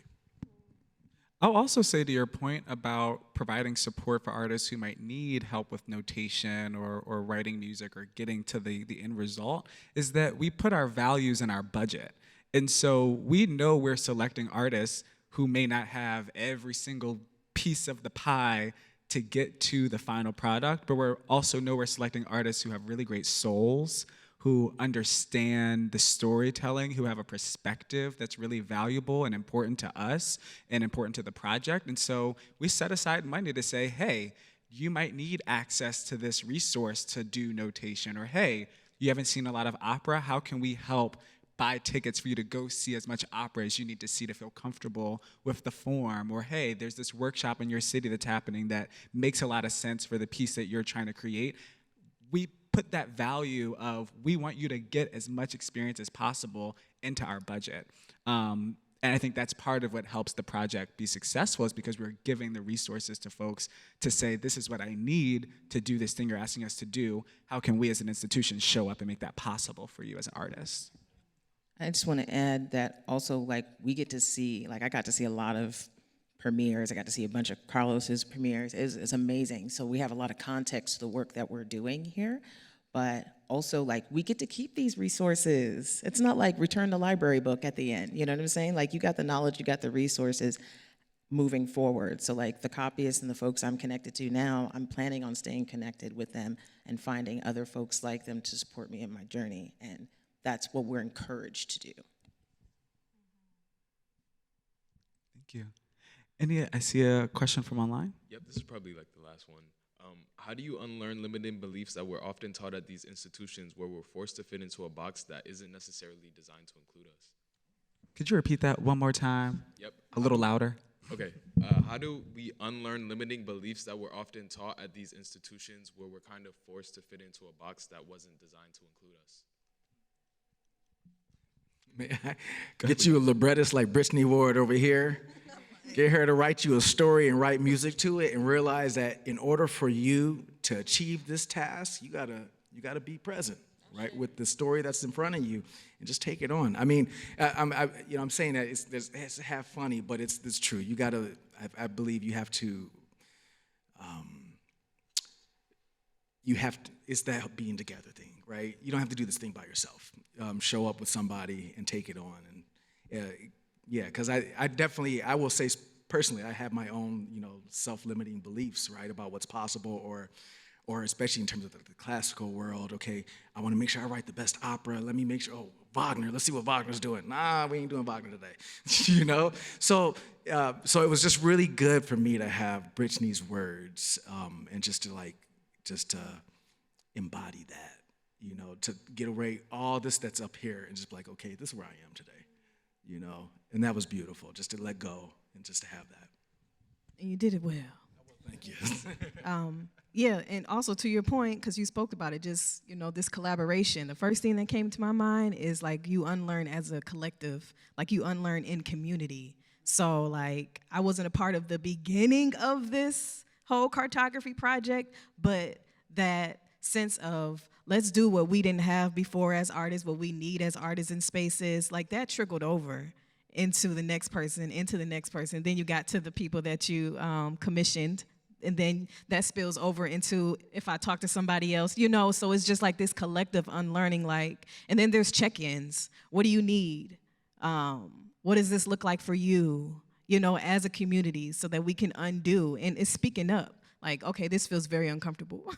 I'll also say to your point about providing support for artists who might need help with notation or writing music or getting to the end result, is that we put our values in our budget. And so we know we're selecting artists who may not have every single piece of the pie to get to the final product, but we're selecting artists who have really great souls, who understand the storytelling, who have a perspective that's really valuable and important to us and important to the project. And so we set aside money to say, hey, you might need access to this resource to do notation, or hey, you haven't seen a lot of opera, how can we help buy tickets for you to go see as much opera as you need to see to feel comfortable with the form? Or hey, there's this workshop in your city that's happening that makes a lot of sense for the piece that you're trying to create. We put that value of, we want you to get as much experience as possible into our budget. And I think that's part of what helps the project be successful, is because we're giving the resources to folks to say, this is what I need to do this thing you're asking us to do. How can we as an institution show up and make that possible for you as an artist? I just want to add that also, we get to see, I got to see a lot of premieres. I got to see a bunch of Carlos's premieres. It's amazing. So we have a lot of context to the work that we're doing here, but also we get to keep these resources. It's not like return the library book at the end. You know what I'm saying? You got the knowledge, you got the resources moving forward. So the copyists and the folks I'm connected to now, I'm planning on staying connected with them and finding other folks like them to support me in my journey. And that's what we're encouraged to do. Thank you. I see a question from online. Yep, this is probably the last one. How do you unlearn limiting beliefs that we're often taught at these institutions, where we're forced to fit into a box that isn't necessarily designed to include us? Could you repeat that one more time? Yep. A little louder. Okay. How do we unlearn limiting beliefs that we're often taught at these institutions, where we're kind of forced to fit into a box that wasn't designed to include us? May I get you a librettist like Brittany Ward over here? Get her to write you a story and write music to it, and realize that in order for you to achieve this task, you gotta be present, right, with the story that's in front of you, and just take it on. I'm saying that it's half funny, but it's true. You gotta. I believe you have to. It's that being together thing, right? You don't have to do this thing by yourself. Show up with somebody and take it on, and because I will say personally, I have my own, self-limiting beliefs, right, about what's possible, or especially in terms of the classical world. Okay, I want to make sure I write the best opera. Let me make sure. Wagner. Let's see what Wagner's doing. Nah, we ain't doing Wagner today. So it was just really good for me to have Brittany's words, and just to embody that, to get away all this that's up here and just be like, okay, this is where I am today, and that was beautiful, just to let go and just to have that. And you did it well. Thank you. Yeah, and also to your point, because you spoke about it, just, this collaboration. The first thing that came to my mind is you unlearn as a collective, you unlearn in community. So I wasn't a part of the beginning of this whole cartography project, but that sense of let's do what we didn't have before as artists, what we need as artists in spaces, that trickled over into the next person, Then you got to the people that you commissioned, and then that spills over into if I talk to somebody else, so it's just this collective unlearning, and then there's check-ins. What do you need? What does this look like for you? as a community so that we can undo. And it's speaking up. Like, okay, this feels very uncomfortable,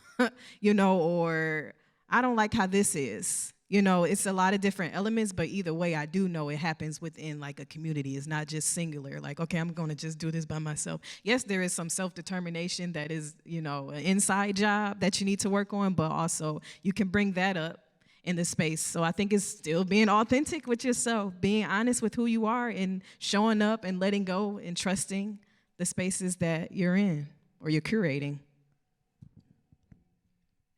or I don't like how this is. It's a lot of different elements, but either way, I do know it happens within like a community. It's not just singular, like, okay, I'm gonna just do this by myself. Yes, there is some self-determination that is, an inside job that you need to work on, but also you can bring that up in the space. So I think it's still being authentic with yourself, being honest with who you are and showing up and letting go and trusting the spaces that you're in or you're curating.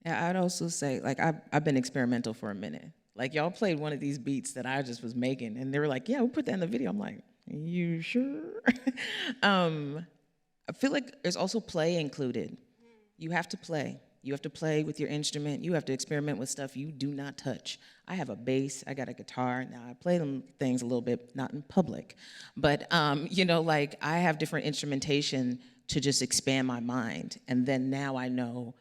Yeah, I'd also say, like, I've been experimental for a minute. Like, y'all played one of these beats that I just was making, and they were like, yeah, we'll put that in the video. I'm like, you sure? I feel like there's also play included. You have to play. You have to play with your instrument. You have to experiment with stuff you do not touch. I have a bass, I got a guitar. Now, I play them things a little bit, not in public. But, like, I have different instrumentation to just expand my mind. And then now I know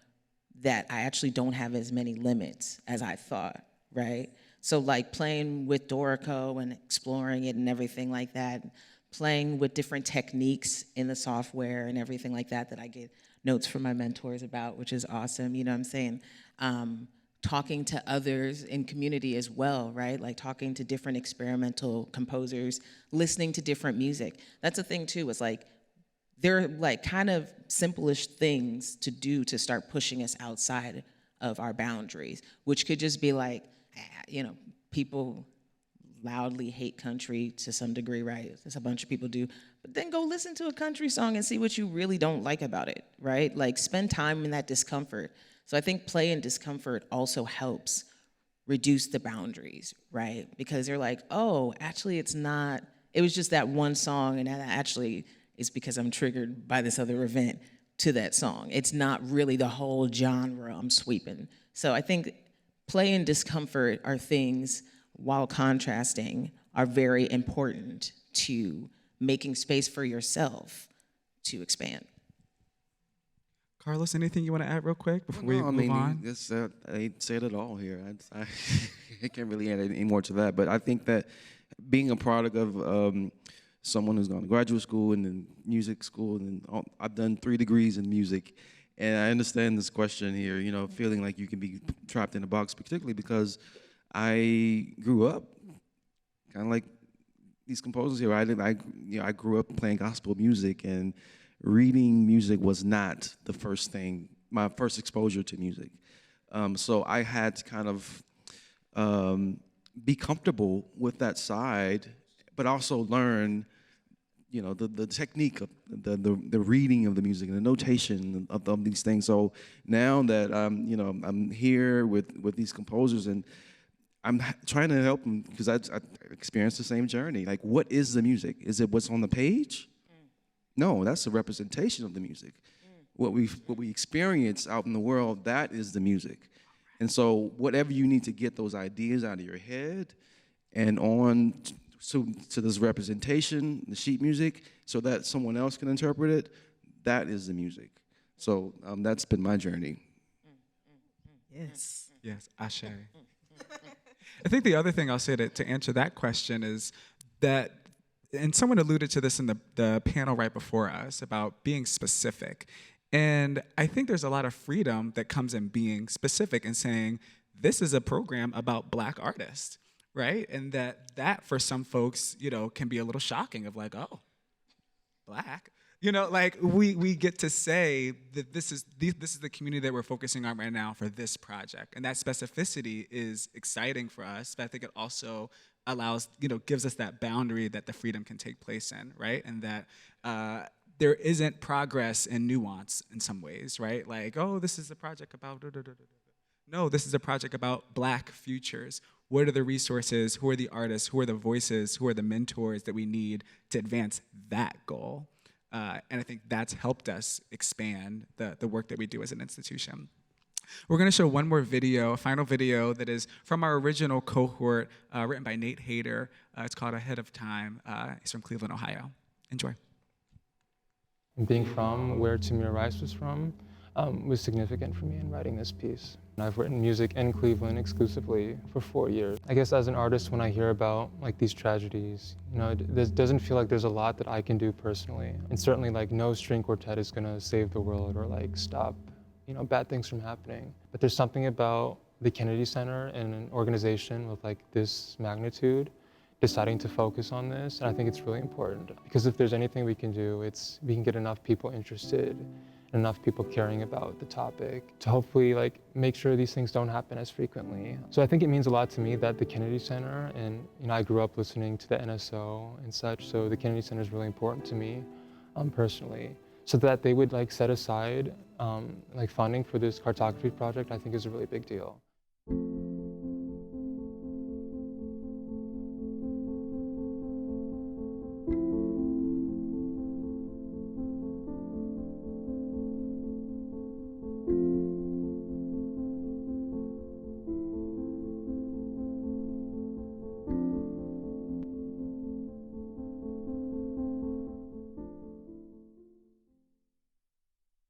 that I actually don't have as many limits as I thought, right? So like playing with Dorico and exploring it and everything like that, playing with different techniques in the software and everything like that I get notes from my mentors about, which is awesome, you know what I'm saying? Talking to others in community as well, right? Like talking to different experimental composers, listening to different music. That's the thing too, is like, they're like kind of simple-ish things to do to start pushing us outside of our boundaries, which could just be like, people loudly hate country to some degree, right? As a bunch of people do. But then go listen to a country song and see what you really don't like about it, right? Like spend time in that discomfort. So I think play and discomfort also helps reduce the boundaries, right? Because they're like, oh, actually it was just that one song and that actually is because I'm triggered by this other event to that song. It's not really the whole genre I'm sweeping. So I think play and discomfort are things, while contrasting, are very important to making space for yourself to expand. Carlos, anything you want to add real quick before we move on? I said it all here. I can't really add any more to that, but I think that being a product of someone who's gone to graduate school and then music school, and I've done 3 degrees in music, and I understand this question here, feeling like you can be trapped in a box, particularly because I grew up kind of like these composers here. I grew up playing gospel music, and reading music was not the first thing, my first exposure to music. So I had to kind of be comfortable with that side, but also learn the technique of the reading of the music and the notation of these things. So now that I'm here with these composers, and I'm trying to help them because I experienced the same journey. Like, what is the music? Is it what's on the page? No, that's a representation of the music. What we experience out in the world, that is the music. And so whatever you need to get those ideas out of your head and on to this representation, the sheet music, so that someone else can interpret it, that is the music. So that's been my journey. Yes. Yes, Ashe. I think the other thing I'll say to answer that question is that, and someone alluded to this in the panel right before us about being specific. And I think there's a lot of freedom that comes in being specific and saying, this is a program about Black artists. Right? And that for some folks, can be a little shocking of like, oh, Black. Like we get to say that this is the community that we're focusing on right now for this project. And that specificity is exciting for us, but I think it also allows, gives us that boundary that the freedom can take place in, right? And that there isn't progress and nuance in some ways, right? Like, oh, this is a project about No, this is a project about Black futures. What are the resources? Who are the artists? Who are the voices? Who are the mentors that we need to advance that goal? And I think that's helped us expand the work that we do as an institution. We're going to show one more video, a final video that is from our original cohort, written by Nate Hayter. It's called Ahead of Time. He's from Cleveland, Ohio. Enjoy. Being from where Tamir Rice was from, was significant for me in writing this piece. And I've written music in Cleveland exclusively for 4 years. I guess as an artist, when I hear about like these tragedies, you know, it doesn't feel like there's a lot that I can do personally. And certainly like no string quartet is gonna save the world or like stop, you know, bad things from happening. But there's something about the Kennedy Center and an organization with like this magnitude deciding to focus on this, and I think it's really important. Because if there's anything we can do, it's we can get enough people interested, enough people caring about the topic to hopefully like make sure these things don't happen as frequently. So I think it means a lot to me that the Kennedy Center, and you know, I grew up listening to the NSO and such, so the Kennedy Center is really important to me personally. So that they would like set aside like funding for this cartography project, I think is a really big deal.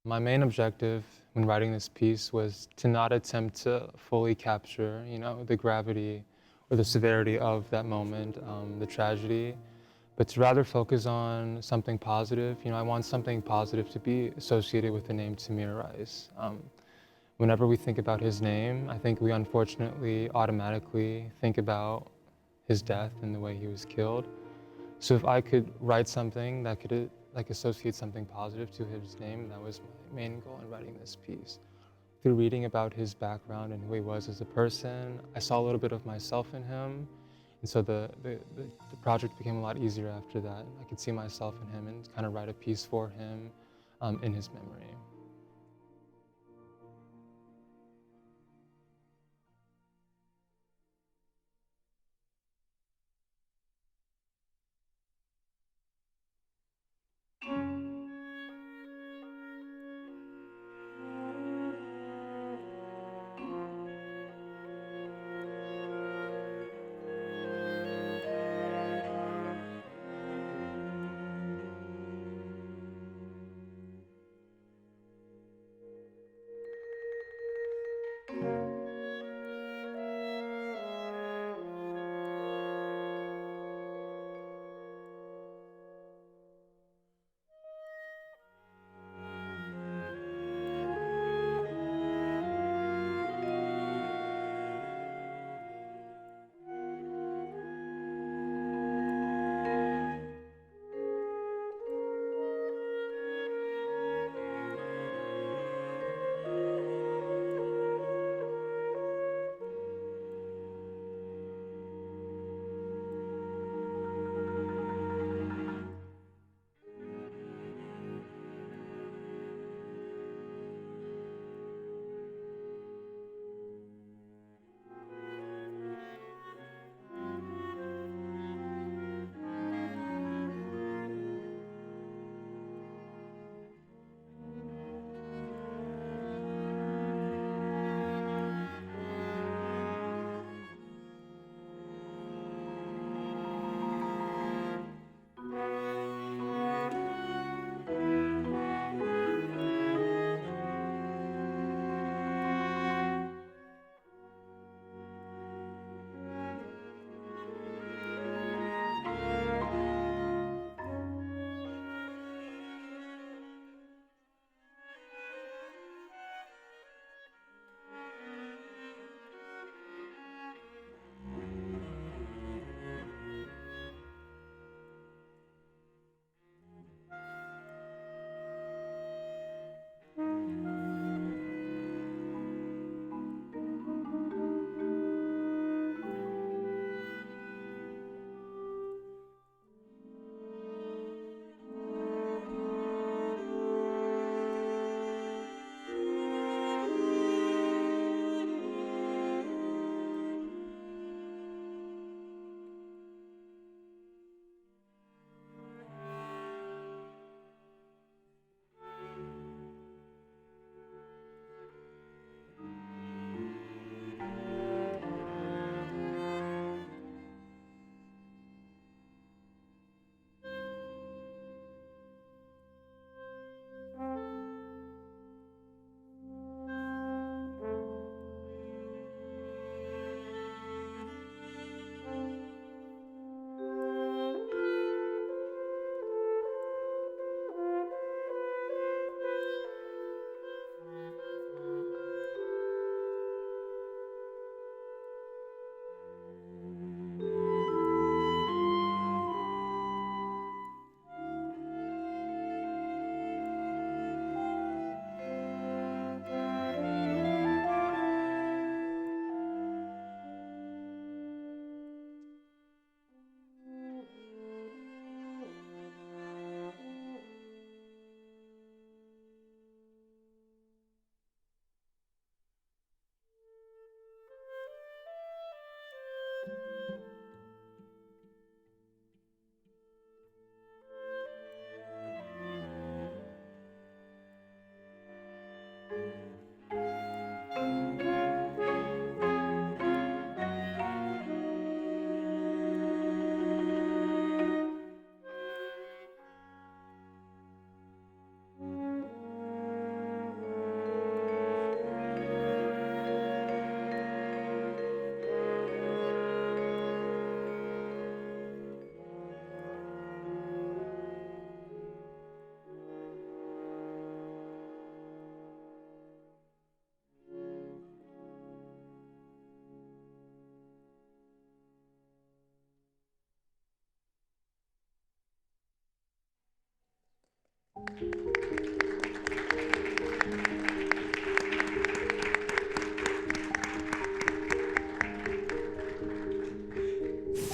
My main objective when writing this piece was to not attempt to fully capture, you know, the gravity or the severity of that moment, the tragedy, but to rather focus on something positive. You know, I want something positive to be associated with the name Tamir Rice. Whenever we think about his name, I think we unfortunately automatically think about his death and the way he was killed. So if I could write something that could like associate something positive to his name, that was my main goal in writing this piece. Through reading about his background and who he was as a person, I saw a little bit of myself in him. And so the project became a lot easier after that. I could see myself in him and kind of write a piece for him in his memory.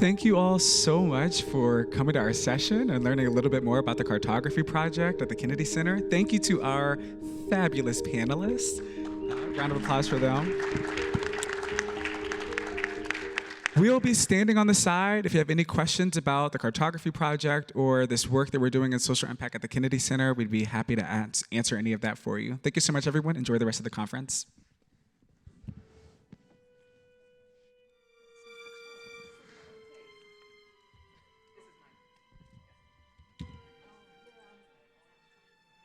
Thank you all so much for coming to our session and learning a little bit more about the Cartography Project at the Kennedy Center. Thank you to our fabulous panelists. Round of applause for them. We'll be standing on the side. If you have any questions about the Cartography Project or this work that we're doing in social impact at the Kennedy Center, we'd be happy to answer any of that for you. Thank you so much, everyone. Enjoy the rest of the conference.